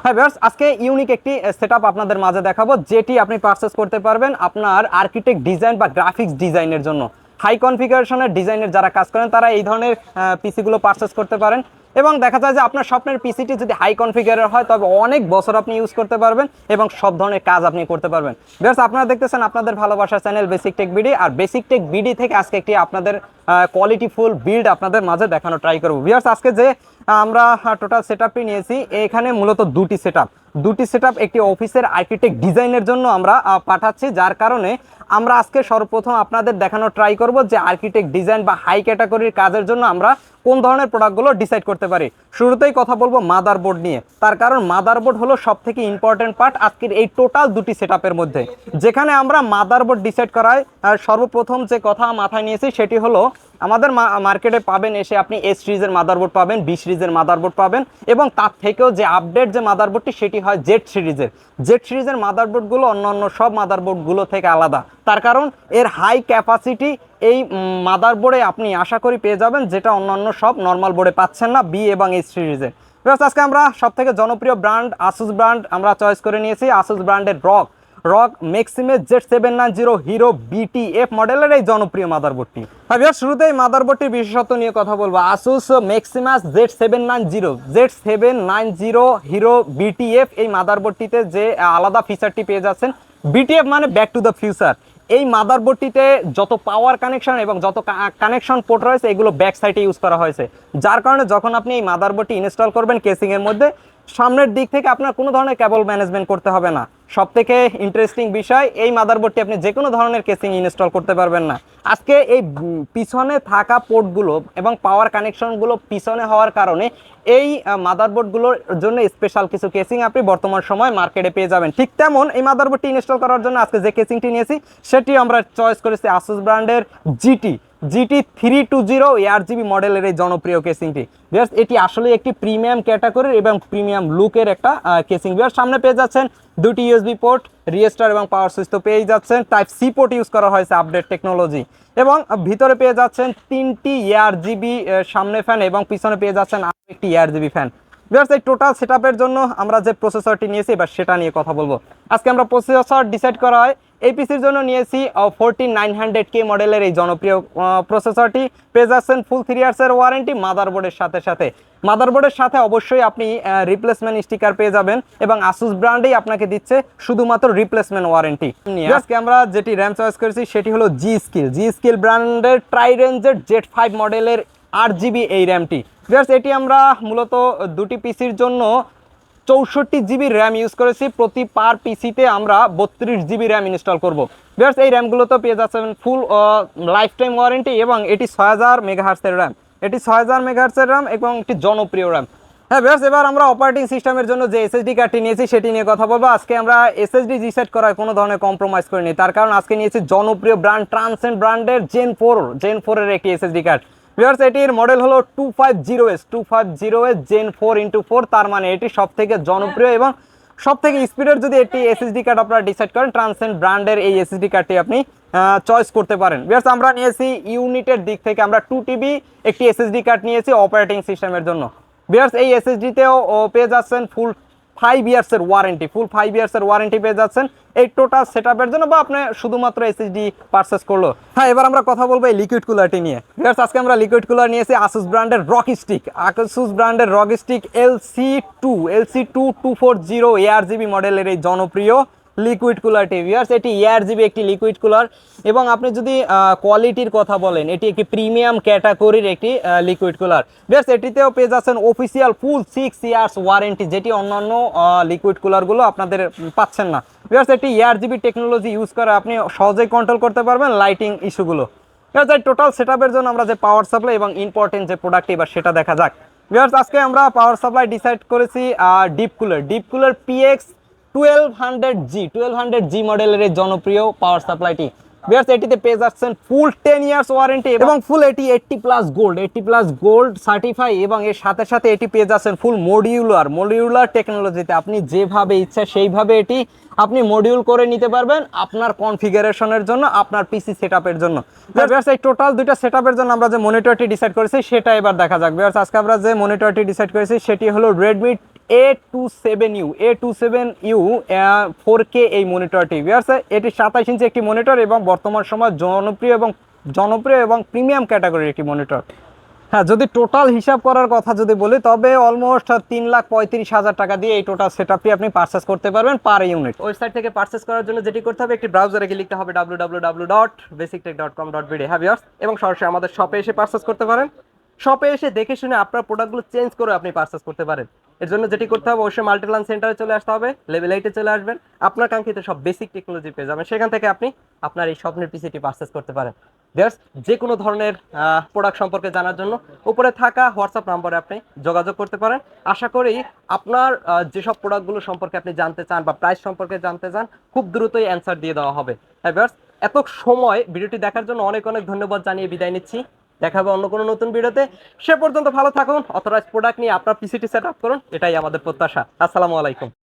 হ্যাঁ ভিউয়ার্স, আজকে ইউনিক একটি সেটআপ আপনাদের মাঝে দেখাবো, যেটি আপনি পারচেজ করতে পারবেন আপনার আর্কিটেক্ট ডিজাইন বা গ্রাফিক্স ডিজাইনের জন্য। হাই কনফিগারেশনের ডিজাইনের যারা কাজ করেন তারা এই ধরনের পিসিগুলো পারচেজ করতে পারেন। এবং দেখা যায় যে আপনার স্বপ্নের পিসিটি যদি হাই কনফিগারের হয় তবে অনেক বছর আপনি ইউজ করতে পারবেন এবং সব ধরনের কাজ আপনি করতে পারবেন। ভিউয়ার্স, আপনারা দেখতেছেন আপনাদের ভালোবাসার চ্যানেল বেসিক টেক বিডি, আর বেসিক টেক বিডি থেকে আজকে একটি আপনাদের কোয়ালিটিফুল বিল্ড আপনাদের মাঝে দেখানো ট্রাই করবো। ভিউয়ার্স, আজকে যে আমরা টোটাল সেটআপটি নিয়েছি, এখানে মূলত দুটি সেটআপ একটি অফিসের আর্কিটেক্ট ডিজাইনের জন্য আমরা পাঠাচ্ছি, যার কারণে আমরা আজকে সর্বপ্রথম আপনাদের দেখানো ট্রাই করব যে আর্কিটেক্ট ডিজাইন বা হাই ক্যাটাগরির কাজের জন্য আমরা কোন ধরনের প্রোডাক্টগুলো ডিসাইড করতে পারি। শুরুতেই কথা বলবো মাদারবোর্ড নিয়ে, তার কারণ মাদারবোর্ড হলো সবথেকে ইম্পর্টেন্ট পার্ট আজকের এই টোটাল দুটি সেটআপের মধ্যে। যেখানে আমরা মাদারবোর্ড ডিসাইড করায় সর্বপ্রথম যে কথা মাথায় নিয়েছি সেটি হলো আমাদের মার্কেটে পাবেন এসে আপনি এস সিরিজের মাদারবোর্ড পাবেন, বি সিরিজের মাদারবোর্ড পাবেন, এবং তার থেকেও যে আপডেট যে মাদারবোর্ডটি সেটি হয় জেড সিরিজের মাদারবোর্ডগুলো অন্যান্য সব মাদারবোর্ডগুলো থেকে আলাদা। তার কারণ এর হাই ক্যাপাসিটি এই মাদারবোর্ডে আপনি আশা করি পেয়ে যাবেন, যেটা অন্যান্য সব নর্মাল বোর্ডে পাচ্ছেন না বি এবং এস সিরিজের। আজকে আমরা সবথেকে জনপ্রিয় ব্র্যান্ড আসুস ব্র্যান্ড আমরা চয়েস করে নিয়েছি, আসুস ব্র্যান্ডের rock Maximus Z790 hero BTF মডেলের এই জনপ্রিয় মাদারবোর্ডটি। ভিউয়ার্স, শুরুতেই মাদারবোর্ডটির বিশেষত্ব নিয়ে কথা বলবো। Asus Maximus Z790 hero BTF এই মাদারবোর্ডটিতে যে আলাদা ফিচারটি পেয়ে যাচ্ছেন, BTF মানে ব্যাক টু দ্য ফিউচার। এই মাদারবোর্ডটিতে যত পাওয়ার কানেকশন এবং যত কানেকশন পোর্ট রয়েছে এগুলো ব্যাক সাইডে ইউজ করা হয়েছে, যার কারণে যখন আপনি এই মাদারবোর্ডটি ইনস্টল করবেন কেসিংয়ের মধ্যে, সামনের দিক থেকে আপনার কোনো ধরনের কেবল ম্যানেজমেন্ট করতে হবে না। সবথেকে ইন্টারেস্টিং বিষয়, এই মাদারবোর্ডটি আপনি যে কোনো ধরনের কেসিং ইনস্টল করতে পারবেন না। আজকে এই পিছনে থাকা পোর্টগুলো এবং পাওয়ার কানেকশনগুলো পিছনে হওয়ার কারণে এই মাদারবোর্ডগুলোর জন্য স্পেশাল কিছু কেসিং আপনি বর্তমান সময় মার্কেটে পেয়ে যাবেন। ঠিক তেমন এই মাদারবোর্ডটি ইনস্টল করার জন্য আজকে যে কেসিংটি নিয়েছি সেটি আমরা চয়েস করেছি আসুস ব্র্যান্ডের GT 320 8GB মডেলের এই জনপ্রিয় কেসিংটি। ভিউয়ার্স, এটি আসলে একটি প্রিমিয়াম ক্যাটাগরির এবং প্রিমিয়াম লুকের একটা কেসিং। ভিউয়ার্স, সামনে পেয়ে যাচ্ছেন দুটি USB পোর্ট, রেজিস্টার এবং পাওয়ার সুইচ তো পেয়েই যাচ্ছেন। টাইপ সি পোর্ট ইউজ করা হয়েছে আপডেট টেকনোলজি, এবং ভিতরে পেয়ে যাচ্ছেন 3টি ARGB সামনে ফ্যান এবং পিছনে পেয়ে যাচ্ছেন আরও একটি ARGB ফ্যান। ভিউয়ার্স, এই টোটাল সেটআপের জন্য আমরা যে প্রসেসরটি নিয়েছি এবার সেটা নিয়ে কথা বলবো। আজকে আমরা প্রসেসর ডিসাইড করা হয় এই পিসির জন্য নিয়েছি 14900K মডেলের এই জনপ্রিয় প্রসেসরটি। পেয়ে যাচ্ছেন ফুল 3 ইয়ার্সের ওয়ারেন্টি মাদারবোর্ডের সাথে অবশ্যই আপনি রিপ্লেসমেন্ট স্টিকার পেয়ে যাবেন, এবং আসুস ব্র্যান্ডেই আপনাকে দিচ্ছে শুধুমাত্র রিপ্লেসমেন্ট ওয়ারেন্টি। আজকে আমরা যেটি র্যাম চয়েস করেছি সেটি হলো জি স্কিল ব্র্যান্ডের ট্রাইরেঞ্জের Z5 মডেলের 8GB এই র্যামটি। ভিউয়ার্স, এটি আমরা মূলত দুটি পিসির জন্য 64GB র্যাম ইউজ করেছি। প্রতি পার পিসিতে আমরা 32GB র্যাম ইনস্টল করব। ভিউয়ার্স, এই র্যামগুলো তো পেয়ে যাচ্ছেন ফুল লাইফ টাইম ওয়ারেন্টি, এবং এটি 6000 মেগাহার্টজের র্যাম এবং একটি জনপ্রিয় র্যাম। হ্যাঁ ভিউয়ার্স, এবার আমরা অপারেটিং সিস্টেমের জন্য যে SSD কার্ডটি নিয়েছি সেটি নিয়ে কথা বলবো। আজকে আমরা SSD ডিসাইড করার কোনো ধরনের কম্প্রোমাইজ করিনি, তার কারণ আজকে নিয়েছি জনপ্রিয় ব্র্যান্ড ট্রান্সেন্ড ব্র্যান্ডের Gen 4 এর একটি SSD কার্ড। ভিউয়ার্স, এটির মডেল হলো 250S Gen 4x4, তার মানে এটি সবথেকে জনপ্রিয় এবং সবথেকে স্পিডের যদি একটি SSD কার্ড আপনারা ডিসাইড করেন, ট্রান্সেন্ড ব্র্যান্ডের এই SSD কার্ডটি আপনি চয়েস করতে পারেন। ভিউয়ার্স, আমরা নিয়েছি ইউনিটের দিক থেকে আমরা 2TB একটি SSD কার্ড নিয়েছি অপারেটিং সিস্টেমের জন্য। ভিউয়ার্স, এই SSDতেও পেয়ে যাচ্ছেন ফুল 5 ইয়ার্সের ওয়ারেন্টি পেয়ে যাচ্ছেন এই টোটাল সেটআপের জন্য, বা আপনি শুধুমাত্র SSD পারচেজ করলো। হ্যাঁ, এবার আমরা কথা বলবো এই লিকুইড কুলারটি নিয়ে। ভিউয়ার্স, আজকে আমরা লিকুইড কুলার নিয়েছি আসুস ব্র্যান্ডের রকস্টিক LC2 ARGB মডেলের এই জনপ্রিয় লিকুইড কুলারটি। ভিউয়ার্স, এটি ARGB একটি লিকুইড কুলার, এবং আপনি যদি কোয়ালিটির কথা বলেন এটি একটি প্রিমিয়াম ক্যাটাগরির একটি লিকুইড কুলার। ভিউয়ার্স, এটিতেও পেয়ে যাচ্ছেন অফিসিয়াল ফুল 6 ইয়ার্স ওয়ারেন্টি, যেটি অন্যান্য লিকুইড কুলারগুলো আপনাদের পাচ্ছেন না। ভিউয়ার্স, এটি ARGB টেকনোলজি ইউজ করে আপনি সহজেই কন্ট্রোল করতে পারবেন লাইটিং ইস্যুগুলো। ভিউয়ার্স, এই টোটাল সেটআপের জন্য আমরা যে পাওয়ার সাপ্লাই এবং ইম্পর্টেন্ট যে প্রোডাক্ট এবার সেটা দেখা যাক। ভিউয়ার্স, আজকে আমরা পাওয়ার সাপ্লাই ডিসাইড করেছি ডিপ কুলার PX 1200G মডেলের এই জনপ্রিয় পাওয়ার সাপ্লাইটি। ভিউয়ার্স, এটিতে পেয়ে যাচ্ছেন ফুল 10 ইয়ার্স ওয়ারেন্টি এবং ফুল এটি 80+ গোল্ড সার্টিফাই, এবং এর সাথে সাথে এটি পেয়ে যাচ্ছেন ফুল মডিউলার টেকনোলজিতে। আপনি যেভাবে ইচ্ছা সেইভাবে এটি আপনি মডিউল করে নিতে পারবেন আপনার কনফিগারেশনের জন্য, আপনার পিসি সেটআপের জন্য। ভিউয়ার্স, এই টোটাল দুইটা সেটআপের জন্য আমরা যে মনিটরটি ডিসাইড করেছি সেটা এবার দেখা যাক। ভিউয়ার্স, আজকে আমরা যে মনিটরটি ডিসাইড করেছি সেটি হলো Redmi A27U 4K এই মনিটরটি আছে। এটি 27 ইঞ্চি একটি মনিটর এবং বর্তমান সময় জনপ্রিয় এবং প্রিমিয়াম ক্যাটাগরির একটি মনিটর। হ্যাঁ, যদি টোটাল হিসাব করার কথা যদি বলি, তবে অলমোস্ট 3,35,000 টাকা দিয়ে এই টোটাল সেটআপটি আপনি পারচেস করতে পারবেন পার ইউনিট। ওয়েবসাইট থেকে পারচেস করার জন্য যেটি করতে হবে, একটি ব্রাউজারে গিয়ে লিখতে হবে www.basictech.com.bd, হ্যাঁ ভিউয়ার্স, এবং সরাসরি আমাদের শপে এসে পারচেস করতে পারেন। শপে এসে দেখে শুনে আপনার প্রোডাক্টগুলো চেঞ্জ করে আপনি পারচেস করতে পারেন। এর জন্য যেটি করতে হবে, অবশ্যই মাল্টিপ্লান সেন্টারে চলে আসতে হবে, লেভেল 8-এ চলে আসবেন, আপনার কাঙ্ক্ষিত সব বেসিক টেকনোলজি পেয়ে যাবেন। সেখান থেকে আপনি আপনার এই স্বপ্নের পিসিটি পারচেস করতে পারেন। যে কোনো ধরনের প্রোডাক্ট সম্পর্কে জানার জন্য উপরে থাকা হোয়াটসঅ্যাপ নম্বরে আপনি যোগাযোগ করতে পারেন। আশা করি আপনার যেসব প্রোডাক্টগুলো সম্পর্কে আপনি জানতে চান বা প্রাইস সম্পর্কে জানতে চান, খুব দ্রুতই অ্যান্সার দিয়ে দেওয়া হবে। হ্যাঁ ভিউয়ার্স, এত সময় ভিডিওটি দেখার জন্য অনেক অনেক ধন্যবাদ জানিয়ে বিদায় নিচ্ছি। দেখা হবে অন্য কোনো নতুন ভিডিওতে। সে পর্যন্ত ভালো থাকুন, অথরাইজড প্রোডাক্ট নিয়ে আপনার পিসিটি সেট আপ করুন, এটাই আমাদের প্রত্যাশা। আসসালামু আলাইকুম।